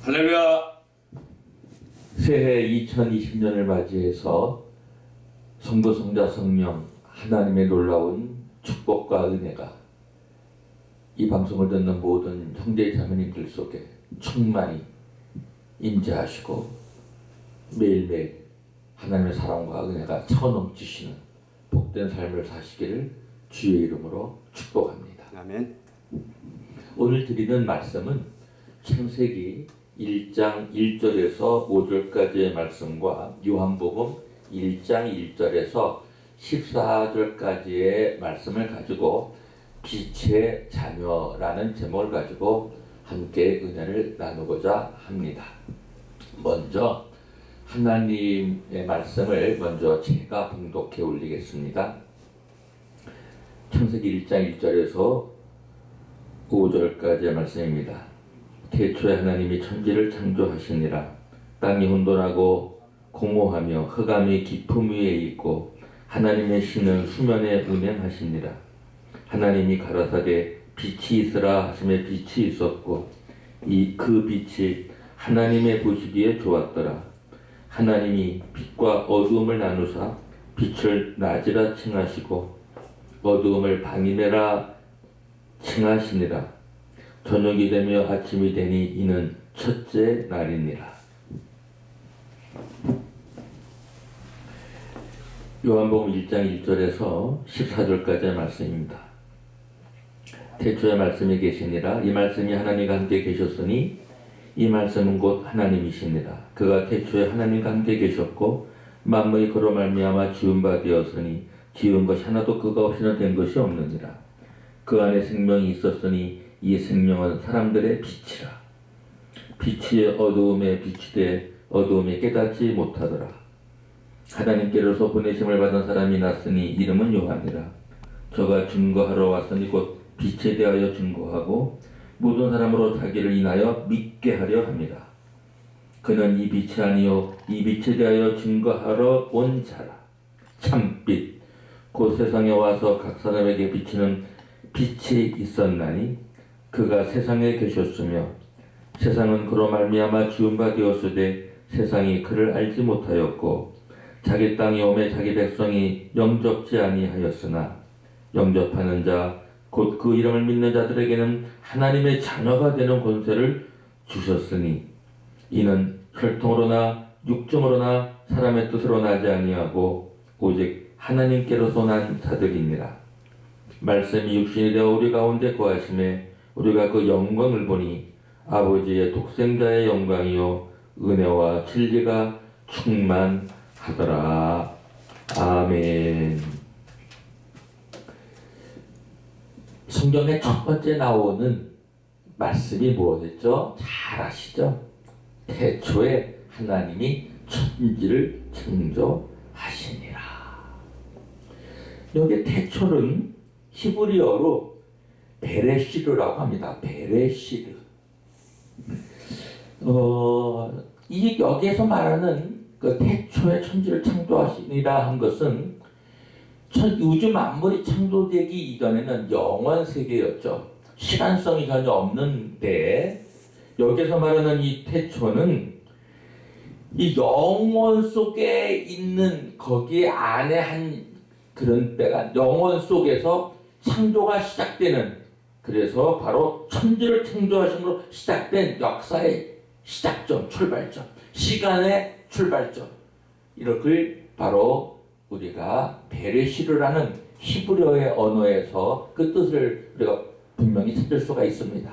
할렐루야. 새해 2020년을 맞이해서 성도, 성자, 성령 하나님의 놀라운 축복과 은혜가 이 방송을 듣는 모든 형제 자매님들 속에 충만히 임재하시고 매일매일 하나님의 사랑과 은혜가 차고 넘치시는 복된 삶을 사시기를 주의 이름으로 축복합니다. 아멘. 오늘 드리는 말씀은 창세기 1장 1절에서 5절까지의 말씀과 요한복음 1장 1절에서 14절까지의 말씀을 가지고 빛의 자녀라는 제목을 가지고 함께 은혜를 나누고자 합니다. 먼저 하나님의 말씀을 먼저 제가 봉독해 올리겠습니다. 창세기 1장 1절에서 5절까지의 말씀입니다. 태초에 하나님이 천지를 창조하시니라. 땅이 혼돈하고 공허하며 흑암이 깊음 위에 있고 하나님의 신은 수면에 운행하시니라. 하나님이 가라사대 빛이 있으라 하심에 빛이 있었고 그 빛이 하나님의 보시기에 좋았더라. 하나님이 빛과 어두움을 나누사 빛을 낮이라 칭하시고 어두움을 밤이라 칭하시니라. 저녁이 되며 아침이 되니 이는 첫째 날이니라. 요한복음 1장 1절에서 14절까지의 말씀입니다. 태초에 말씀이 계시니라. 이 말씀이 하나님과 함께 계셨으니 이 말씀은 곧 하나님이시니라. 그가 태초에 하나님과 함께 계셨고 만물이 그로 말미암아 지은 바 되었으니 지은 것이 하나도 그가 없이는 된 것이 없느니라. 그 안에 생명이 있었으니 이 생명은 사람들의 빛이라. 빛이 어두움에 비치되 어두움에 깨닫지 못하더라. 하나님께로서 보내심을 받은 사람이 났으니 이름은 요한이라. 저가 증거하러 왔으니 곧 빛에 대하여 증거하고 모든 사람으로 자기를 인하여 믿게 하려 합니다. 그는 이 빛이 아니요 이 빛에 대하여 증거하러 온 자라. 참빛 곧 세상에 와서 각 사람에게 비치는 빛이 있었나니 그가 세상에 계셨으며 세상은 그로 말미암아 지은 바 되었으되 세상이 그를 알지 못하였고 자기 땅에 오매 자기 백성이 영접지 아니하였으나 영접하는 자 곧 그 이름을 믿는 자들에게는 하나님의 자녀가 되는 권세를 주셨으니 이는 혈통으로나 육정으로나 사람의 뜻으로 나지 아니하고 오직 하나님께로서 난 자들이니라. 말씀이 육신이 되어 우리 가운데 거하심에 우리가 그 영광을 보니 아버지의 독생자의 영광이요 은혜와 진리가 충만하더라. 아멘. 성경의 첫 번째 나오는 말씀이 무엇이죠? 잘 아시죠? 태초에 하나님이 천지를 창조하시니라. 여기 태초는 히브리어로 베레시르라고 합니다. 베레시르. 이 여기에서 말하는 그 태초에 천지를 창조하시니라 한 것은 우주 만물이 창조되기 이전에는 영원 세계였죠. 시간성이 전혀 없는데 여기서 말하는 이 태초는 이 영원 속에 있는 거기 안에 한 그런 때가 영원 속에서 창조가 시작되는, 그래서 바로 천지를 창조하심으로 시작된 역사의 시작점, 출발점, 시간의 출발점, 이렇게 바로 우리가 베레시르라는 히브리어의 언어에서 그 뜻을 우리가 분명히 찾을 수가 있습니다.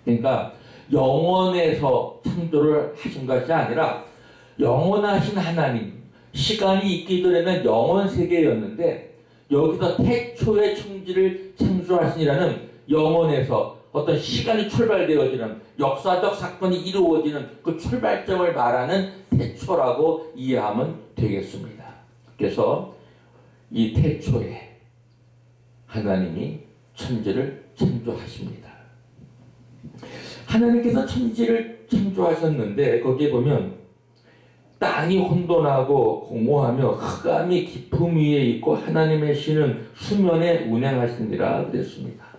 그러니까 영원에서 창조를 하신 것이 아니라 영원하신 하나님, 시간이 있기 전에는 영원 세계였는데 여기서 태초에 천지를 창조하시니라는 영원에서 어떤 시간이 출발되어지는 역사적 사건이 이루어지는 그 출발점을 말하는 태초라고 이해하면 되겠습니다. 그래서 이 태초에 하나님이 천지를 창조하십니다. 하나님께서 천지를 창조하셨는데 거기에 보면 땅이 혼돈하고 공허하며 흑암이 깊음 위에 있고 하나님의 신은 수면에 운행하시니라 그랬습니다.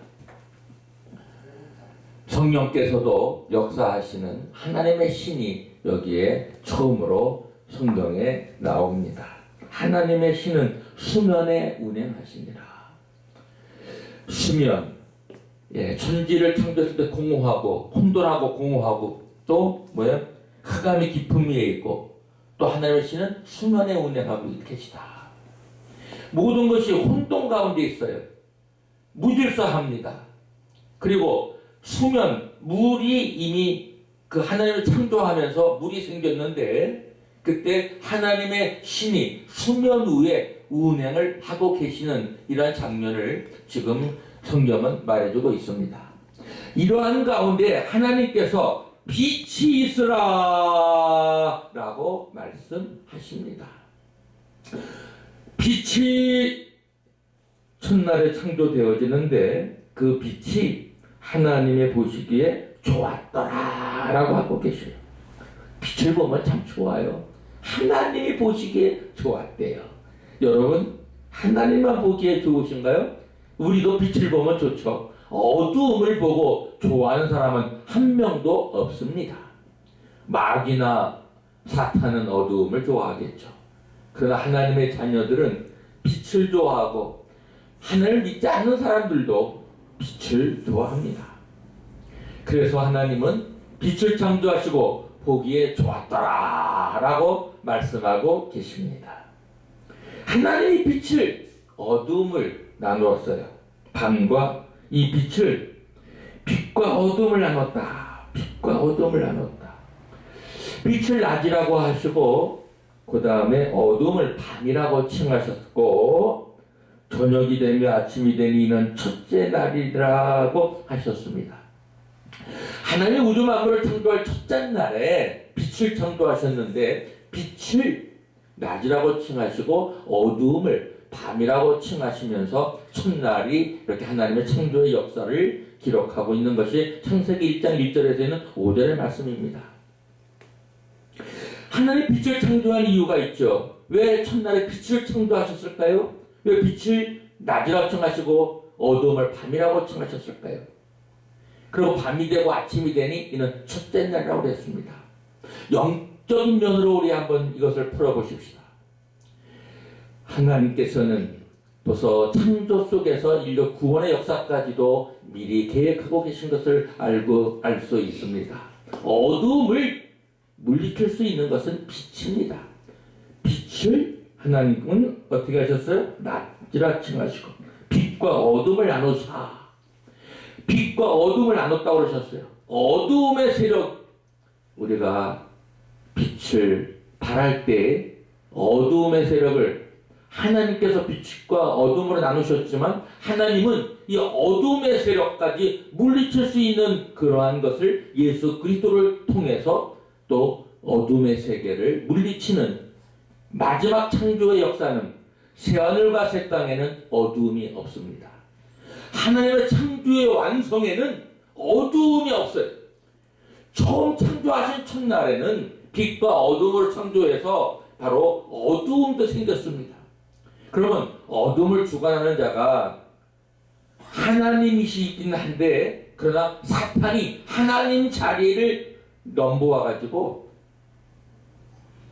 성령께서도 역사하시는 하나님의 신이 여기에 처음으로 성경에 나옵니다. 하나님의 신은 수면에 운행하시니라. 수면, 천지를 창조했을 때 공허하고 혼돈하고 공허하고 또 뭐예요? 흑암이 깊음 위에 있고 또 하나님의 신은 수면에 운행하고 계시다. 모든 것이 혼돈 가운데 있어요. 무질서합니다. 그리고 수면, 물이 이미 그 하나님을 창조하면서 물이 생겼는데 그때 하나님의 신이 수면 위에 운행을 하고 계시는 이러한 장면을 지금 성경은 말해주고 있습니다. 이러한 가운데 하나님께서 빛이 있으라 라고 말씀하십니다. 빛이 첫날에 창조되어지는데 그 빛이 하나님의 보시기에 좋았더라 라고 하고 계셔요. 빛을 보면 참 좋아요. 하나님이 보시기에 좋았대요. 여러분, 하나님만 보기에 좋으신가요? 우리도 빛을 보면 좋죠. 어두움을 보고 좋아하는 사람은 한 명도 없습니다. 마귀나 사탄은 어두움을 좋아하겠죠. 그러나 하나님의 자녀들은 빛을 좋아하고 하나님을 믿지 않는 사람들도 빛을 좋아합니다. 그래서 하나님은 빛을 창조하시고 보기에 좋았더라 라고 말씀하고 계십니다. 하나님이 빛을 어둠을 나누었어요. 밤과 이 빛을 빛과 어둠을 나눴다. 빛과 어둠을 나눴다. 빛을 낮이라고 하시고 그 다음에 어둠을 밤이라고 칭하셨고 저녁이 되며 아침이 되니 이는 첫째 날이라고 하셨습니다. 하나님이 우주 만물을 창조할 첫째 날에 빛을 창조하셨는데 빛을 낮이라고 칭하시고 어두움을 밤이라고 칭하시면서 첫날이 이렇게 하나님의 창조의 역사를 기록하고 있는 것이 창세기 1장 1절에서 있는 5절의 말씀입니다. 하나님 빛을 창조한 이유가 있죠. 왜 첫날에 빛을 창조하셨을까요? 왜 빛을 낮이라고 칭하시고 어두움을 밤이라고 칭하셨을까요? 그리고 밤이 되고 아침이 되니 이는 첫째 날이라고 했습니다. 영적인 면으로 우리 한번 이것을 풀어보십시다. 하나님께서는 벌써 창조 속에서 인류 구원의 역사까지도 미리 계획하고 계신 것을 알 수 있습니다. 어두움을 물리칠 수 있는 것은 빛입니다. 빛을 하나님은 어떻게 하셨어요? 낮이라 칭하시고 빛과 어둠을 나누사. 빛과 어둠을 나눴다고 그러셨어요. 어두움의 세력, 우리가 빛을 발할 때 어두움의 세력을 하나님께서 빛과 어둠으로 나누셨지만 하나님은 이 어둠의 세력까지 물리칠 수 있는 그러한 것을 예수 그리스도를 통해서 또 어둠의 세계를 물리치는 마지막 창조의 역사는 새하늘과 새 땅에는 어두움이 없습니다. 하나님의 창조의 완성에는 어두움이 없어요. 처음 창조하신 첫날에는 빛과 어둠을 창조해서 바로 어두움도 생겼습니다. 그러면 어둠을 주관하는 자가 하나님이시긴 한데 그러나 사탄이 하나님 자리를 넘보아가지고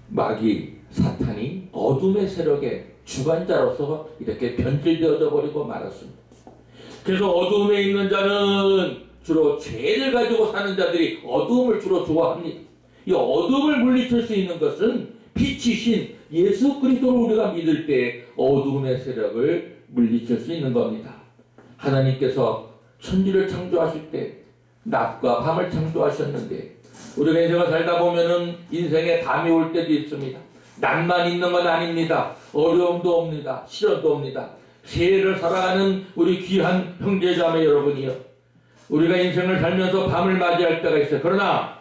마귀 사탄이 어둠의 세력의 주관자로서 이렇게 변질되어져 버리고 말았습니다. 그래서 어두움에 있는 자는 주로 죄를 가지고 사는 자들이 어두움을 주로 좋아합니다. 이 어둠을 물리칠 수 있는 것은 빛이신 예수 그리스도를 우리가 믿을 때 어두움의 세력을 물리칠 수 있는 겁니다. 하나님께서 천지를 창조하실 때 낮과 밤을 창조하셨는데 우리가 인생을 살다 보면은 인생에 밤이 올 때도 있습니다. 낮만 있는 건 아닙니다. 어려움도 옵니다. 시련도 옵니다. 새해를 살아가는 우리 귀한 형제자매 여러분이요. 우리가 인생을 살면서 밤을 맞이할 때가 있어요. 그러나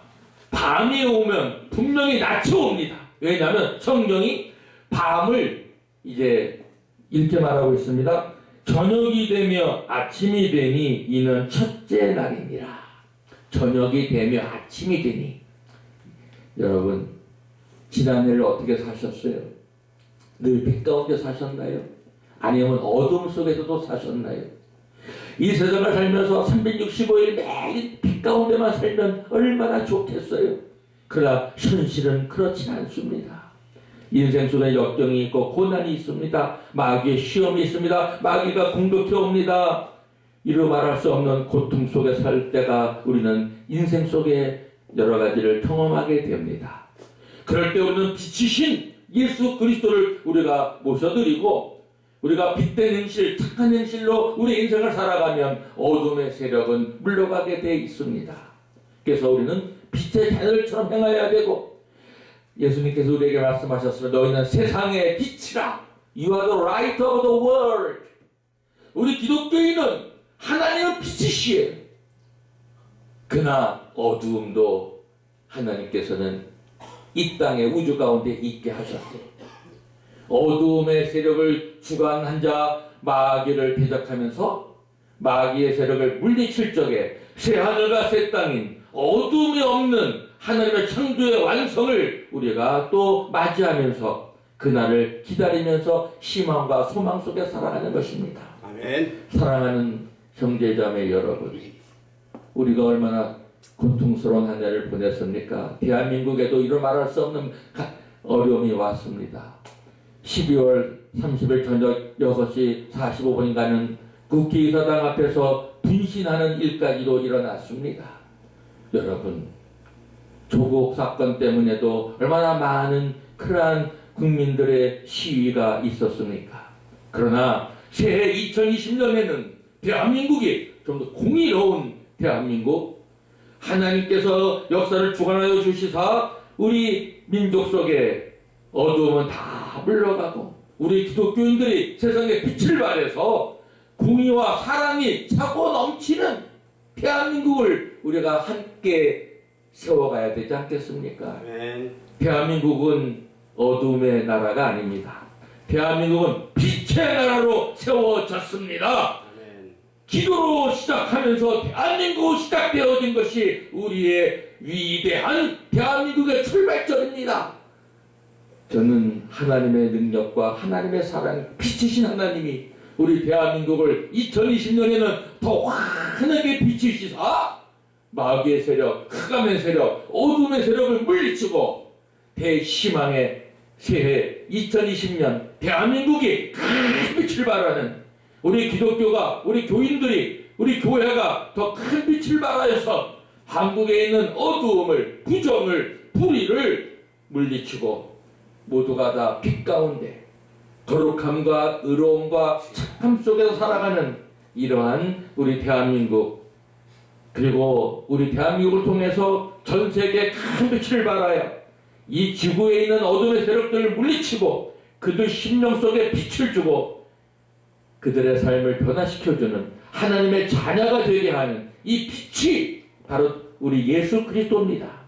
밤이 오면 분명히 낮이 옵니다. 왜냐하면 성경이 밤을 이제 이렇게 말하고 있습니다. 저녁이 되며 아침이 되니 이는 첫째 날이니라. 저녁이 되며 아침이 되니. 여러분, 지난해를 어떻게 사셨어요? 늘 빛 가운데 사셨나요? 아니면 어둠 속에서도 사셨나요? 이 세상을 살면서 365일 매일 빛 가운데만 살면 얼마나 좋겠어요. 그러나 현실은 그렇지 않습니다. 인생 속에 역경이 있고 고난이 있습니다. 마귀의 시험이 있습니다. 마귀가 공격해 옵니다. 이루 말할 수 없는 고통 속에 살 때가 우리는 인생 속에 여러 가지를 경험하게 됩니다. 그럴 때 우리는 빛이신 예수 그리스도를 우리가 모셔드리고 우리가 빛된 행실, 착한 행실로 우리 인생을 살아가면 어둠의 세력은 물러가게 되어 있습니다. 그래서 우리는 빛의 자녀들처럼 행해야 되고 예수님께서 우리에게 말씀하셨습니다. 너희는 세상의 빛이라. You are the light of the world. 우리 기독교인은 하나님의 빛이시에요. 그러나 어두움도 하나님께서는 이 땅의 우주 가운데 있게 하셨어요. 어두움의 세력을 주관한 자 마귀를 대적하면서 마귀의 세력을 물리칠 적에 새 하늘과 새 땅인 어둠이 없는 하나님의 창조의 완성을 우리가 또 맞이하면서 그날을 기다리면서 희망과 소망 속에 살아가는 것입니다. 아멘. 사랑하는 형제자매 여러분, 우리가 얼마나 고통스러운 한 해를 보냈습니까? 대한민국에도 이런 말할 수 없는 어려움이 왔습니다. 12월 30일 저녁 6시 45분인가는 국회의사당 앞에서 분신하는 일까지도 일어났습니다. 여러분, 조국 사건 때문에도 얼마나 많은 그러한 국민들의 시위가 있었습니까? 그러나 새해 2020년에는 대한민국이 좀 더 공의로운 대한민국, 하나님께서 역사를 주관하여 주시사 우리 민족 속에 어두움은 다 물러가고 우리 기독교인들이 세상에 빛을 발해서 공의와 사랑이 차고 넘치는 대한민국을 우리가 함께 세워가야 되지 않겠습니까? 아멘. 대한민국은 어둠의 나라가 아닙니다. 대한민국은 빛의 나라로 세워졌습니다. 아멘. 기도로 시작하면서 대한민국으로 시작되어진 것이 우리의 위대한 대한민국의 출발점입니다. 저는 하나님의 능력과 하나님의 사랑, 빛이신 하나님이 우리 대한민국을 2020년에는 더 환하게 비추시사 마귀의 세력, 흑암의 세력, 어둠의 세력을 물리치고 대희망의 새해 2020년 대한민국이 큰 빛을 발하는 우리 기독교가, 우리 교인들이, 우리 교회가 더 큰 빛을 발하여서 한국에 있는 어두움을, 부정을, 불의를 물리치고 모두가 다 빛 가운데 거룩함과 의로움과 착함 속에서 살아가는 이러한 우리 대한민국, 그리고 우리 대한민국을 통해서 전 세계에 큰 빛을 발하여 이 지구에 있는 어둠의 세력들을 물리치고 그들 심령 속에 빛을 주고 그들의 삶을 변화시켜주는 하나님의 자녀가 되게 하는 이 빛이 바로 우리 예수 그리스도입니다.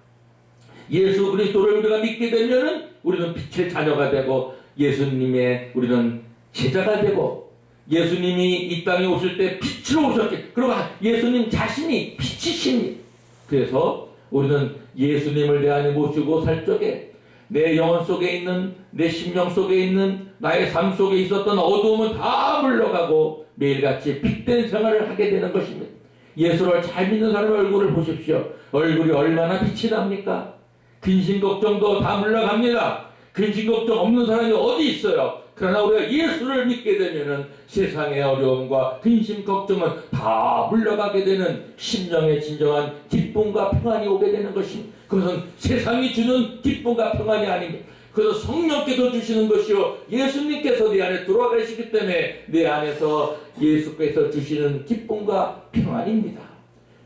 예수 그리스도를 우리가 믿게 되면은 우리는 빛의 자녀가 되고 예수님의 우리는 제자가 되고 예수님이 이 땅에 오실 때 빛으로 오셨기, 그리고 예수님 자신이 빛이십니다. 그래서 우리는 예수님을 내 안에 모시고 살 적에 내 영혼 속에 있는, 내 심령 속에 있는, 나의 삶 속에 있었던 어두움은 다 물러가고 매일같이 빛된 생활을 하게 되는 것입니다. 예수를 잘 믿는 사람의 얼굴을 보십시오. 얼굴이 얼마나 빛이 납니까? 근심 걱정도 다 물러갑니다. 근심 걱정 없는 사람이 어디 있어요? 그러나 우리가 예수를 믿게 되면은 세상의 어려움과 근심 걱정은 다 물러가게 되는 심령의 진정한 기쁨과 평안이 오게 되는 것입니다. 그것은 세상이 주는 기쁨과 평안이 아닙니다. 그래서 성령께서 주시는 것이요, 예수님께서 내 안에 들어와 계시기 때문에 내 안에서 예수께서 주시는 기쁨과 평안입니다.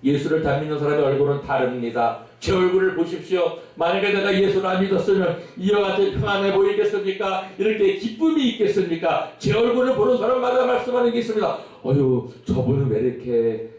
예수를 잘 믿는 사람의 얼굴은 다릅니다. 제 얼굴을 보십시오. 만약에 내가 예수를 안 믿었으면 이와 같이 평안해 보이겠습니까? 이렇게 기쁨이 있겠습니까? 제 얼굴을 보는 사람마다 말씀하는 게 있습니다. 어휴, 저분은 왜 이렇게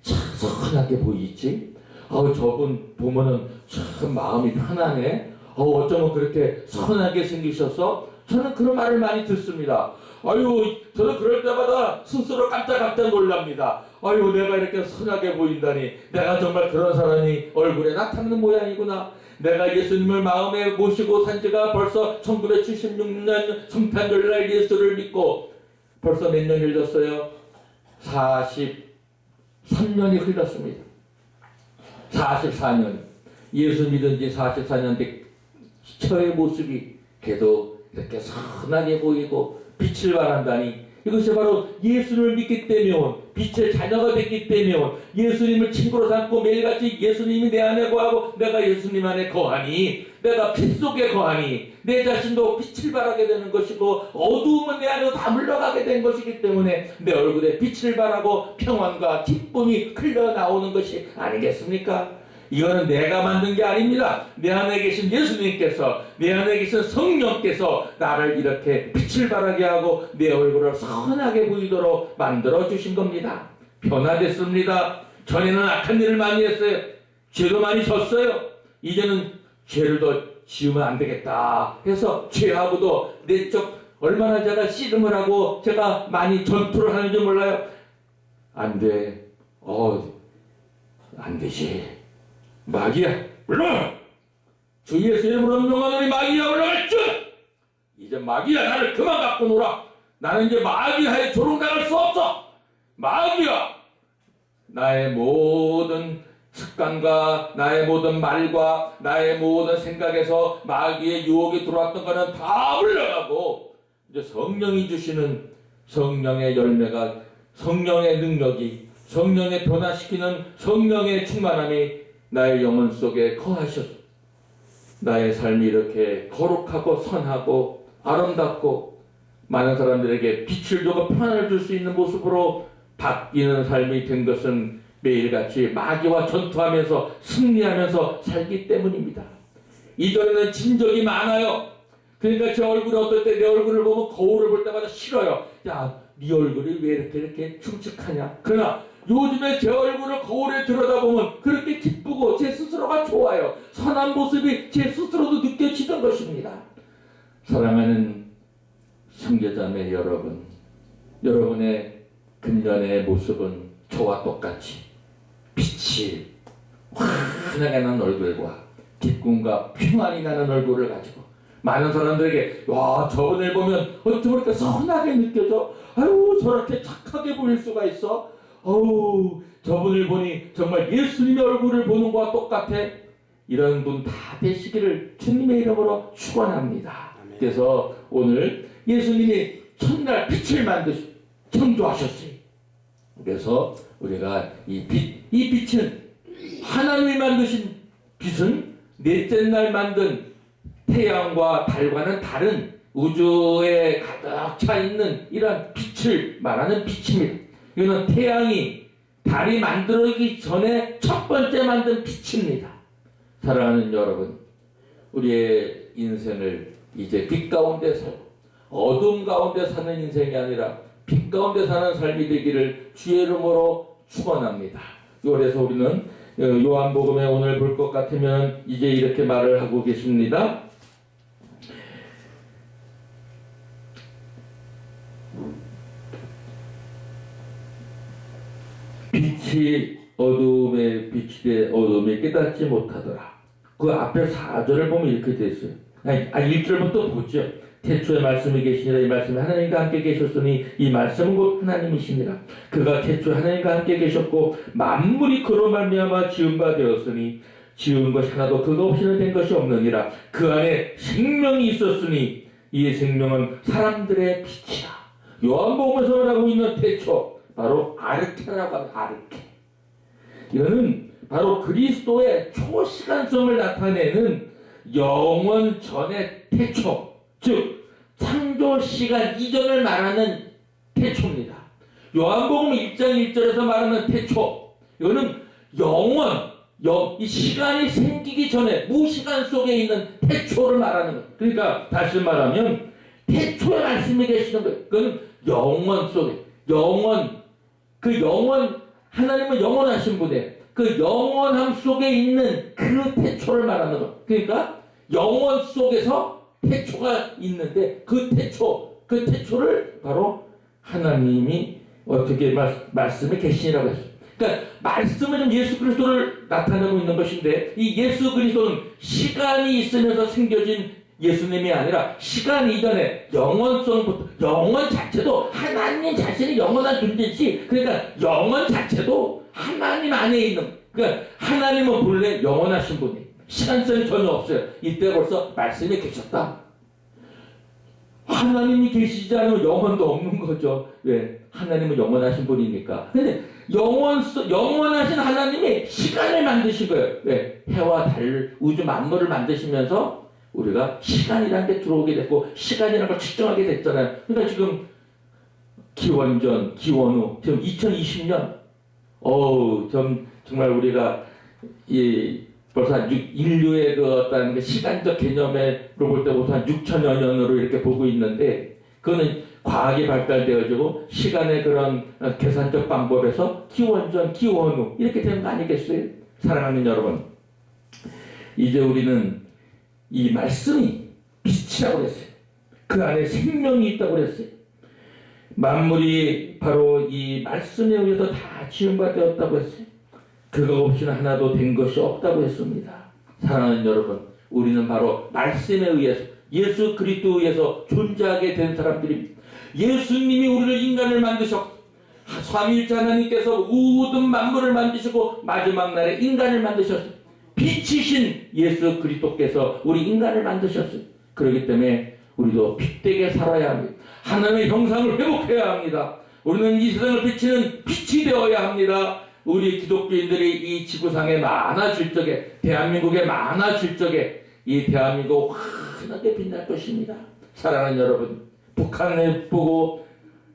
참 선하게 보이지? 저분 보면은 참 마음이 편하네. 어쩌면 그렇게 선하게 생기셔서 저는 그런 말을 많이 듣습니다. 저는 그럴 때마다 스스로 깜짝깜짝 놀랍니다. 내가 이렇게 선하게 보인다니. 내가 정말 그런 사람이 얼굴에 나타나는 모양이구나. 내가 예수님을 마음에 모시고 산 지가 벌써 1976년 성탄절날 예수를 믿고 벌써 몇 년이 흘렀어요? 43년이 흘렀습니다. 44년. 예수 믿은 지 44년 된 저의 모습이 계속 이렇게 선하게 보이고 빛을 발한다니, 이것이 바로 예수를 믿기 때문에 온, 빛의 자녀가 됐기 때문에 온, 예수님을 친구로 삼고 매일같이 예수님이 내 안에 거하고 내가 예수님 안에 거하니, 내가 빛 속에 거하니 내 자신도 빛을 발하게 되는 것이고 어두움은 내 안으로 다 물러가게 된 것이기 때문에 내 얼굴에 빛을 발하고 평안과 기쁨이 흘러나오는 것이 아니겠습니까? 이거는 내가 만든 게 아닙니다. 내 안에 계신 예수님께서, 내 안에 계신 성령께서 나를 이렇게 빛을 발하게 하고 내 얼굴을 선하게 보이도록 만들어 주신 겁니다. 변화됐습니다. 전에는 악한 일을 많이 했어요. 죄도 많이 졌어요. 이제는 죄를 더 지으면 안 되겠다 해서 죄하고도 내적 얼마나 제가 씨름을 하고 제가 많이 전투를 하는지 몰라요. 안 돼. 안 되지. 마귀야, 물러나! 주 예수의 이름으로 명하노니 마귀야, 올라갈 줄! 이제 마귀야, 나를 그만 갖고 놀아. 나는 이제 마귀하에 조롱당할 수 없어. 마귀야, 나의 모든 습관과 나의 모든 말과 나의 모든 생각에서 마귀의 유혹이 들어왔던 거는 다 물러가고, 이제 성령이 주시는 성령의 열매가, 성령의 능력이, 성령의 변화시키는 성령의 충만함이 나의 영혼 속에 거하셔서 나의 삶이 이렇게 거룩하고 선하고 아름답고 많은 사람들에게 빛을 주고 평안을 줄 수 있는 모습으로 바뀌는 삶이 된 것은 매일같이 마귀와 전투하면서 승리하면서 살기 때문입니다. 이전에는 진 적이 많아요. 그러니까 제 얼굴이 어떨 때 내 얼굴을 보면 거울을 볼 때마다 싫어요. 야, 네 얼굴이 왜 이렇게 축축하냐. 그러나 요즘에 제 얼굴을 거울에 들여다보면 그렇게 기쁘고 제 스스로가 좋아요. 선한 모습이 제 스스로도 느껴지던 것입니다. 사랑하는 형제자매 여러분, 여러분의 금년의 모습은 저와 똑같이 빛이 환하게 나는 얼굴과 기쁨과 평안이 나는 얼굴을 가지고 많은 사람들에게, 와, 저분을 보면 어떻게 그렇게 선하게 느껴져? 아유, 저렇게 착하게 보일 수가 있어? 어우, 저분을 보니 정말 예수님의 얼굴을 보는 것과 똑같아. 이런 분 다 되시기를 주님의 이름으로 축원합니다. 그래서 오늘 예수님이 첫날 빛을 창조하셨어요. 그래서 우리가 이 빛은 하나님이 만드신 빛은 넷째 날 만든 태양과 달과는 다른 우주에 가득 차 있는 이런 빛을 말하는 빛입니다. 이거는 태양이 달이 만들어지기 전에 첫 번째 만든 빛입니다. 사랑하는 여러분, 우리의 인생을 이제 빛 가운데 살고 어둠 가운데 사는 인생이 아니라 빛 가운데 사는 삶이 되기를 주의 이름으로 축원합니다. 그래서 우리는 요한복음에 오늘 볼 것 같으면 이제 이렇게 말을 하고 계십니다. 빛이 어둠에 비치되 어둠에 깨닫지 못하더라. 그 앞에 4절을 보면 이렇게 됐어요. 1절부터 보죠. 태초에 말씀이 계시니라. 이 말씀이 하나님과 함께 계셨으니 이 말씀은 곧 하나님이시니라. 그가 태초에 하나님과 함께 계셨고 만물이 그로 말미암아 지은 바 되었으니 지은 것이 하나도 그가 없이는 된 것이 없느니라. 그 안에 생명이 있었으니 이 생명은 사람들의 빛이라. 요한복음에서 말하고 있는 태초, 바로 아르케라고 합니다. 아르케. 이거는 바로 그리스도의 초시간성을 나타내는 영원 전의 태초, 즉 창조 시간 이전을 말하는 태초입니다. 요한복음 1장 1절에서 말하는 태초, 이거는 영원, 이 시간이 생기기 전에 무시간 속에 있는 태초를 말하는 거예요. 그러니까 다시 말하면 태초에 말씀이 계시는 거예요. 그건 영원 속에, 하나님은 영원하신 분이에요. 그 영원함 속에 있는 그 태초를 말하는 거. 그러니까 영원 속에서 태초가 있는데 그 태초를 바로 하나님이 어떻게 말씀에 계시라고 했어요. 그러니까 말씀은 좀 예수 그리스도를 나타내고 있는 것인데 이 예수 그리스도는 시간이 있으면서 생겨진 예수님이 아니라 시간 이전에 영원성부터, 영원 자체도 하나님 자신이 영원한 존재지, 그러니까 영원 자체도 하나님 안에 있는, 그러니까 하나님은 본래 영원하신 분이 시간성이 전혀 없어요. 이때 벌써 말씀이 계셨다. 하나님이 계시지 않으면 영원도 없는 거죠. 왜? 하나님은 영원하신 분이니까. 근데 영원하신 하나님이 시간을 만드신 거예요. 왜? 해와 달, 우주 만물을 만드시면서 우리가 시간이라는 게 들어오게 됐고, 시간이라는 걸 측정하게 됐잖아요. 그러니까 지금 기원전, 기원후, 지금 2020년, 정말 우리가 벌써 인류의 그 어떤 시간적 개념으로 볼 때 벌써 한 6천여 년으로 이렇게 보고 있는데, 그거는 과학이 발달되어지고 시간의 그런 계산적 방법에서 기원전, 기원후 이렇게 되는 거 아니겠어요? 사랑하는 여러분, 이제 우리는 이 말씀이 빛이라고 그랬어요. 그 안에 생명이 있다고 그랬어요. 만물이 바로 이 말씀에 의해서 다 지음바 되었다고 했어요. 그거 없이는 하나도 된 것이 없다고 했습니다. 사랑하는 여러분, 우리는 바로 말씀에 의해서, 예수 그리스도에 의해서 존재하게 된 사람들입니다. 예수님이 우리를 인간을 만드셨고, 삼위일체 하나님께서 모든 만물을 만드시고 마지막 날에 인간을 만드셨어요. 빛이신 예수 그리스도께서 우리 인간을 만드셨어요. 그렇기 때문에 우리도 빛되게 살아야 합니다. 하나님의 형상을 회복해야 합니다. 우리는 이 세상을 비치는 빛이 되어야 합니다. 우리 기독교인들이 이 지구상에 많아질 적에, 대한민국에 많아질 적에 이 대한민국 환하게 빛날 것입니다. 사랑하는 여러분, 북한을 보고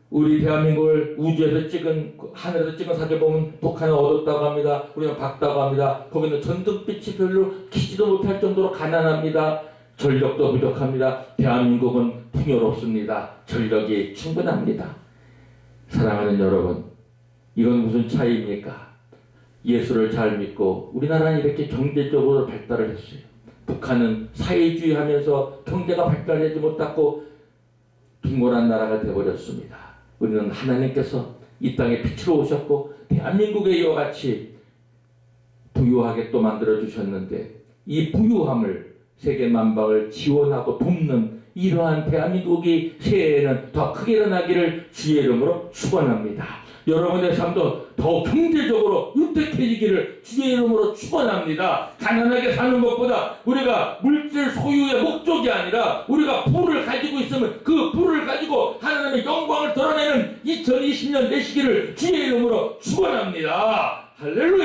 우리 대한민국을 우주에서 찍은, 하늘에서 찍은 사진 보면 북한은 어둡다고 합니다. 우리는 밝다고 합니다. 거기는 전등빛이 별로 키지도 못할 정도로 가난합니다. 전력도 부족합니다. 대한민국은 풍요롭습니다. 전력이 충분합니다. 사랑하는 여러분, 이건 무슨 차이입니까? 예수를 잘 믿고 우리나라는 이렇게 경제적으로 발달을 했어요. 북한은 사회주의 하면서 경제가 발달하지 못하고 빈곤한 나라가 되어버렸습니다. 우리는 하나님께서 이 땅에 빛으로 오셨고 대한민국의 이와 같이 부유하게 또 만들어주셨는데, 이 부유함을 세계 만방을 지원하고 돕는 이러한 대한민국이 새해에는 더 크게 일어나기를 주의 이름으로 축원합니다. 여러분의 삶도 더 경제적으로 윤택해지기를 주의 이름으로 축원합니다. 가난하게 사는 것보다 우리가 물질 소유의 목적이 아니라 우리가 부를 가지고 있으면 그 부를 가지고 하나님의 영광을 드러내는 2020년 되시기를 주의 이름으로 축원합니다. 할렐루야.